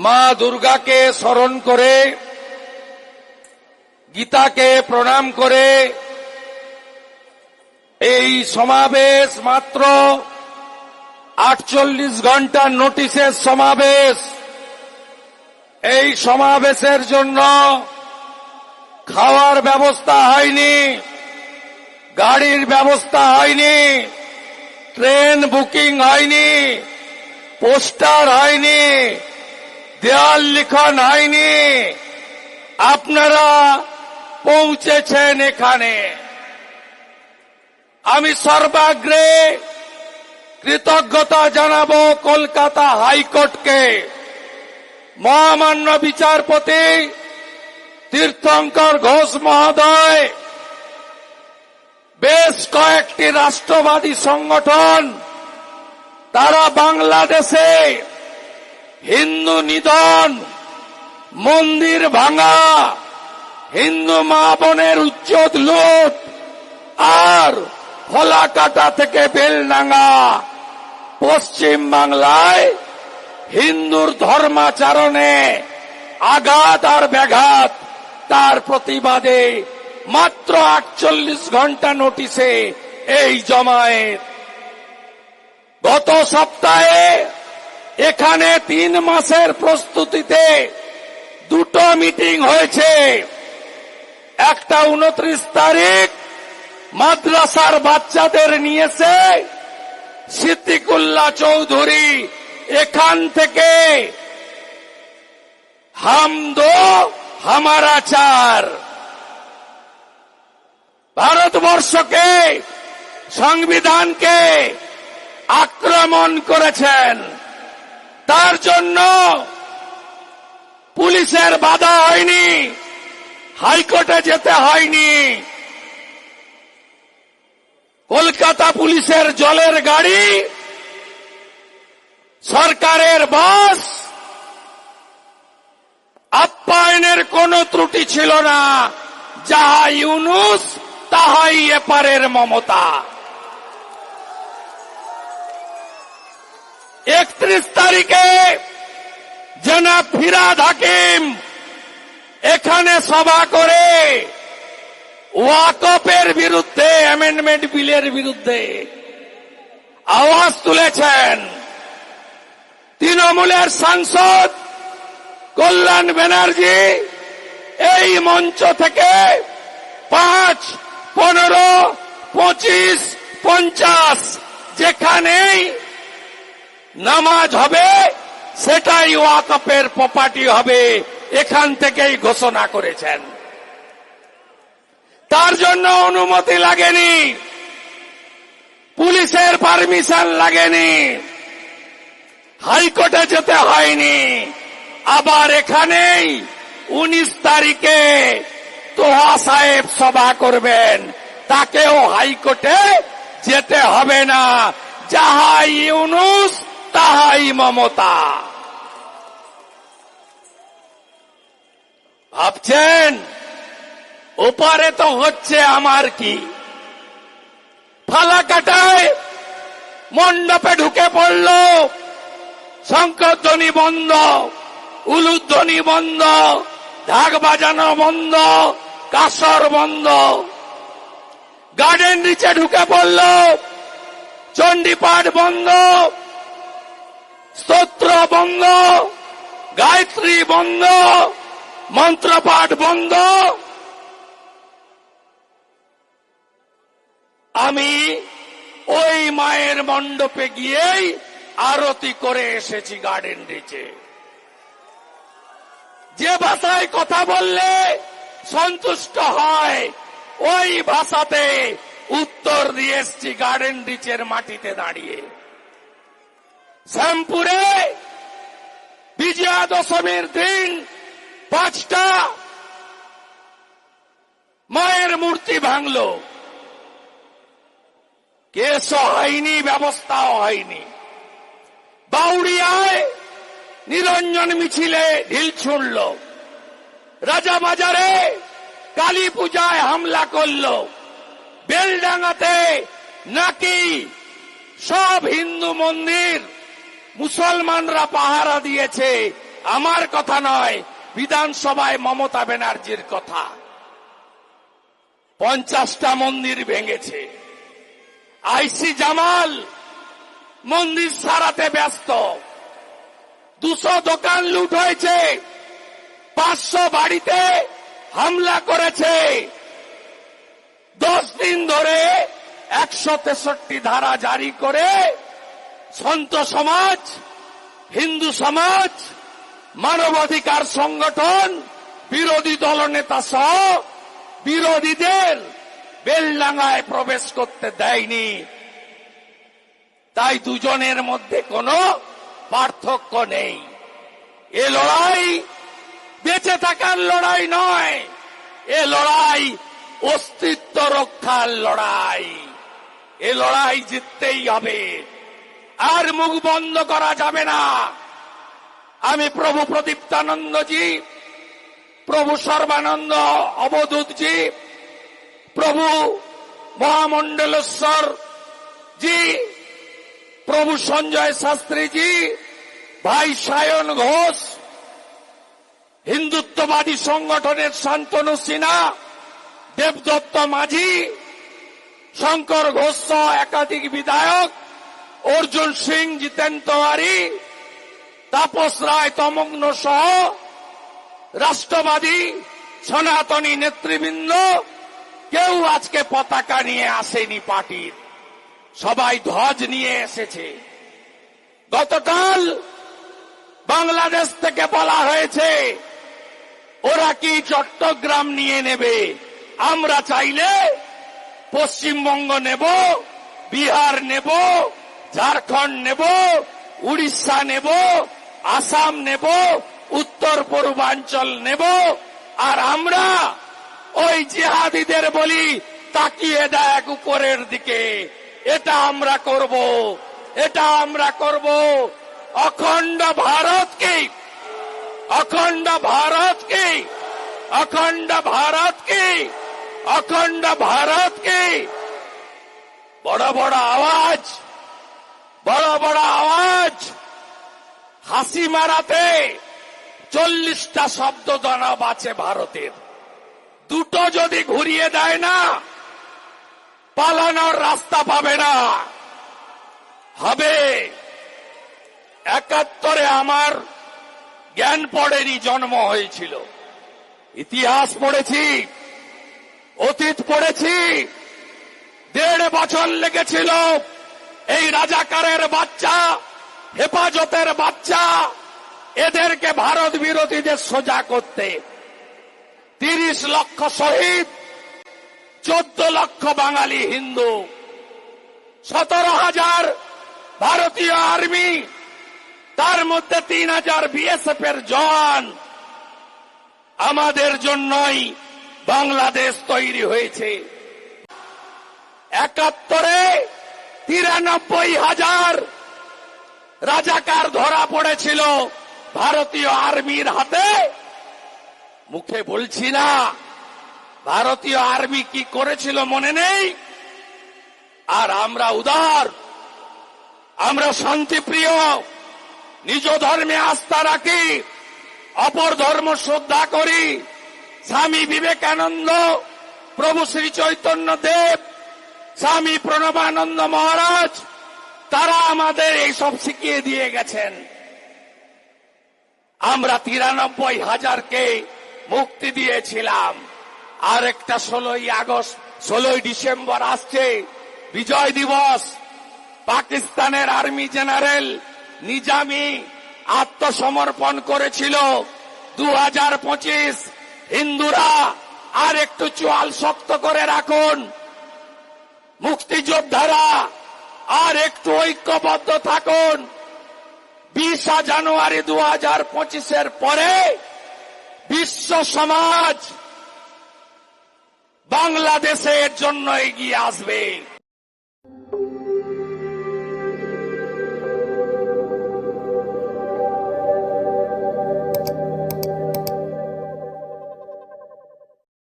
মা দুর্গাকে স্মরণ করে, গীতাকে প্রণাম করে এই সমাবেশ মাত্র 48 ঘন্টার নোটিশের সমাবেশ। এই সমাবেশের জন্য খাওয়ার ব্যবস্থা হয়নি, গাড়ির ব্যবস্থা হয়নি, ট্রেন বুকিং হয়নি, পোস্টার হয়নি, দেয়াল লিখন হয়নি। আপনারা পৌঁছেছেন এখানে। আমি সর্বাগ্রে কৃতজ্ঞতা জানাবো কলকাতা হাইকোর্টকে। মহামান্য বিচারপতি তীর্থঙ্কর ঘোষ মহোদয় বেশ কয়েকটি রাষ্ট্রবাদী সংগঠন তারা বাংলাদেশে হিন্দু নিধন, মন্দির ভাঙা, হিন্দু মা বোনের উচ্ছেদ, লুট আর ফলাকাটা থেকে বেলডাঙ্গা পশ্চিম বাংলায় হিন্দুর ধর্মাচরণে আঘাত আর ব্যাঘাত, তার প্রতিবাদে মাত্র 48 ঘন্টা নোটিশে এই জমায়েত। গত সপ্তাহে এখানে 3 মাসের প্রস্তুতিতে 2টো মিটিং হয়েছে। একটা 29 তারিখ মাদ্রাসার বাচ্চাদের নিয়েছে সিদ্দিকুল্লাহ চৌধুরী এখান থেকে হাম দো হামারা চার, ভারতবর্ষকে, সংবিধানকে আক্রমণ করেছেন। তার জন্য পুলিশের বাধা হয়নি, হাইকোর্টে যেতে হয়নি। কলকাতা পুলিশের জলের গাড়ি, সরকারের বাস, আপ্যায়নের কোনো ত্রুটি ছিল না। যাহা ইউনুস তাহাই এপারের মমতা। 31 তারিখে জনাব ফিরহাদ হাকিম এখানে সভা করে ওয়াকফের বিরুদ্ধে, অ্যামেন্ডমেন্ট বিলের বিরুদ্ধে আওয়াজ তুলেছেন। তৃণমূলের সাংসদ কল্যাণ ব্যানার্জি এই মঞ্চ থেকে 5, 15, 25, 50 যেখানেই নামাজ হবে সেটাই ওয়াকফের প্রপার্টি হবে, এখান থেকেই ঘোষণা করেছেন। তার জন্য অনুমতি লাগেনি, পুলিশের পারমিশন লাগেনি, হাইকোর্টে যেতে হয়নি। আবার এখানেই 19 তারিখে তোহা সাহেব সভা করবেন, তাকেও হাইকোর্টে যেতে হবে না। যাহাই ইউনুস তাহাই মমতা। ভাবছেন ওপারে তো হচ্ছে আমার কি? ফালাকাটায় মণ্ডপে ঢুকে পড়ল, শঙ্খধ্বনি বন্ধ, উলুধ্বনি বন্ধ, ঢাক বাজানো বন্ধ, কাসর বন্ধ। গার্ডেন রিচে ঢুকে পড়ল, চণ্ডীপাঠ বন্ধ, স্তোত্র বন্ধ, গায়ত্রী বন্ধ, মন্ত্রপাঠ বন্ধ। আমি ওই মায়ের মণ্ডপে গিয়েই আরতি করে এসেছি গার্ডেন রিচে। যে ভাষায় কথা বললে সন্তুষ্ট হয় ওই ভাষাতে উত্তর দিয়ে এসছি গার্ডেন রিচের মাটিতে দাঁড়িয়ে। শ্যামপুরে বিজয়া দশমীর দিন 5টা মায়ের মূর্তি ভাঙল, কেসও হয়নি, ব্যবস্থাও হয়নি। বাউড়িয়ায় নিরঞ্জন মিছিলে ঢিল ছুঁড়ল, রাজাবাজারে কালী পূজায় হামলা করল, বেলডাঙ্গাতে নাকি সব হিন্দু মন্দির মুসলমানরা পাহারা দিয়েছে আমার কথা নয়, বিধানসভায় মমতা ব্যানার্জির কথা। 50টা মন্দির ভেঙেছে। আইসি জামাল মন্দির সারাতে ব্যস্ত। 200 দোকান লুট হয়েছে। 500 বাড়িতে হামলা করেছে। 10 দিন ধরে 163 ধারা জারি করে সন্ত সমাজ, হিন্দু সমাজ, মানবাধিকার সংগঠন, বিরোধী দলনেতা সহ বিরোধীদের বেলডাঙ্গায় প্রবেশ করতে দেয়নি। তাই দুজনের মধ্যে কোনো পার্থক্য নেই। এ লড়াই বেঁচে থাকার লড়াই নয়, এ লড়াই অস্তিত্ব রক্ষার লড়াই। এ লড়াই জিততেই হবে, আর মুখ বন্ধ করা যাবে না। আমি প্রভু প্রদীপ্তানন্দজি, প্রভু সর্বানন্দ অবধূতজি, প্রভু মহামণ্ডলেশ্বর জি, প্রভু সঞ্জয় শাস্ত্রীজি, ভাই সায়ন ঘোষ, হিন্দুত্ববাদী সংগঠনের শান্তনু সিনহা, দেবদত্ত মাঝি, শঙ্কর ঘোষ সহ একাধিক বিধায়ক, অর্জুন সিং, জিতেন তিওয়ারি, তাপস রায় তমগ্ন সহ রাষ্ট্রবাদী সনাতনী নেতৃবৃন্দ কেউ আজকে পতাকা নিয়ে আসেনি পার্টির, সবাই ধ্বজ নিয়ে এসেছে। গতকাল বাংলাদেশ থেকে বলা হয়েছে ওরা কি চট্টগ্রাম নিয়ে নেবে। আমরা চাইলে পশ্চিমবঙ্গ নেব, বিহার নেব, ঝাড়খণ্ড নেব, উড়িষ্যা নেব, আসাম নেব, উত্তর পূর্বাঞ্চল নেব। আর আমরা ওই জিহাদিদের বলি তাকিয়ে দেখ উপরের দিকে, এটা আমরা করব, এটা আমরা করব। অখণ্ড ভারতকে, অখণ্ড ভারতকে, অখণ্ড ভারতকে, অখণ্ড ভারতকে বড় বড় আওয়াজ, বড় বড় আওয়াজ। হাসি মারাতে 40টা শব্দ জনাব আছে ভারতের, দুটো যদি ঘুরিয়ে দেয় না পালানোর রাস্তা পাবে না। হবে 71-এ আমার জ্ঞান পড়েনি, জন্ম হয়েছিল। ইতিহাস পড়েছি, অতীত পড়েছি। 1.5 বছর লেগেছিল এই রাজাকারের বাচ্চা, হেফাজতের বাচ্চা, এদেরকে ভারত বিরোধীদের সোজা করতে। 30 লক্ষ শহীদ, 14 লক্ষ বাঙালি হিন্দু, 17,000 ভারতীয় আর্মি, তার মধ্যে 3,000 বিএসএফ এর জওয়ান। আমাদের জন্যই বাংলাদেশ তৈরি হয়েছে। 71-এ 93,000 রাজাকার ধরা পড়েছিল ভারতীয় আর্মির হাতে। মুখে বলছি না, ভারতীয় আর্মি কি করেছিল মনে নেই। আর আমরা উদার, আমরা শান্তিপ্রিয়, নিজ ধর্মে আস্থা রাখি, অপর ধর্ম শ্রদ্ধা করি। স্বামী বিবেকানন্দ, প্রভু শ্রী চৈতন্য দেব, স্বামী প্রণবানন্দ মহারাজ, তারা আমাদের এইসব শিখিয়ে দিয়ে গেছেন। আমরা 93,000-কে মুক্তি দিয়েছিলাম। আর একটা 16ই ডিসেম্বর আসছে, বিজয় দিবস। পাকিস্তানের আর্মি জেনারেল নিজামি আত্মসমর্পণ করেছিল। 2025 হিন্দুরা আর একটু চোয়াল শক্ত করে রাখুন, মুক্তিযোদ্ধারা আর একটু ঐক্যবদ্ধ থাকুন। 20 জানুয়ারি 2025-এর পরে বিশ্ব সমাজ বাংলাদেশের জন্য এগিয়ে আসবে।